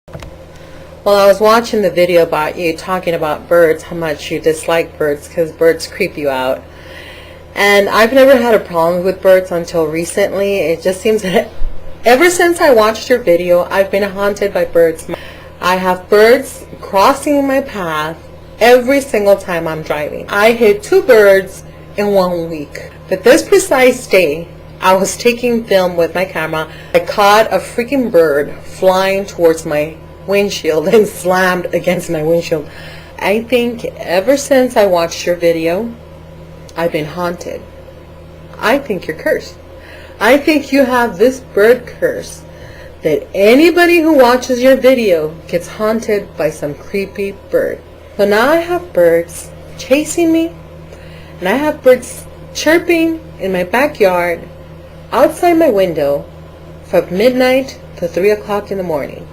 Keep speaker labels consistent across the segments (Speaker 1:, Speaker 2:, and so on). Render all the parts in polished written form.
Speaker 1: Well, I was watching the video about you talking about birds, how much you dislike birds because birds creep you out. And I've never had a problem with birds until recently. It just seems that ever since I watched your video, I've been haunted by birds. I have birds crossing my path every single time I'm driving. I hit 2 birds in 1 week. But this precise day, I was taking film with my camera. I caught a freaking bird flying towards my windshield and slammed against my windshield. I think ever since I watched your video, I've been haunted. I think you're cursed. I think you have this bird curse that anybody who watches your video gets haunted by some creepy bird. So now I have birds chasing me, and I have birds chirping in my backyard outside my window from midnight to 3 o'clock in the morning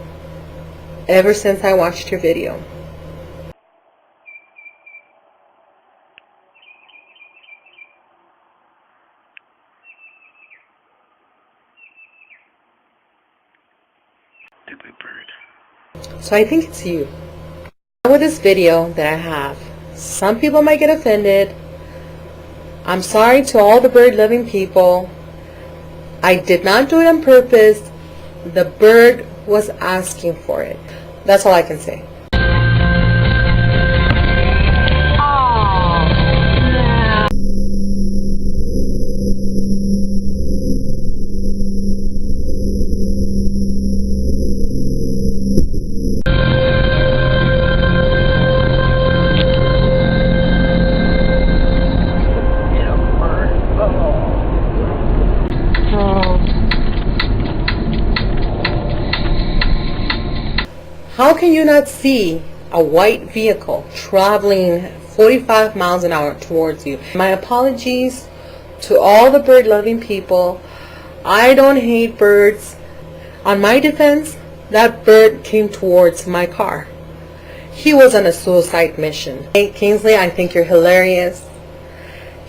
Speaker 1: ever since I watched your video. So I think it's you. With this video that I have, some people might get offended. I'm sorry to all the bird loving people. I did not do it on purpose. The bird was asking for it. That's all I can say. How can you not see a white vehicle traveling 45 miles an hour towards you? My apologies to all the bird loving people. I don't hate birds. On my defense, that bird came towards my car. He was on a suicide mission. Hey Kingsley, I think you're hilarious.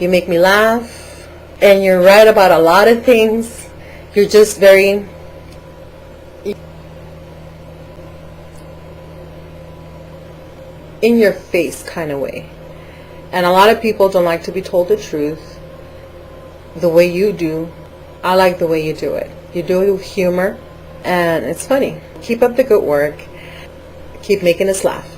Speaker 1: You make me laugh, and you're right about a lot of things. You're just very in your face kind of way, and a lot of people don't like to be told the truth the way you do. I like the way you do it. You do it with humor, and it's funny. Keep up the good work. Keep making us laugh.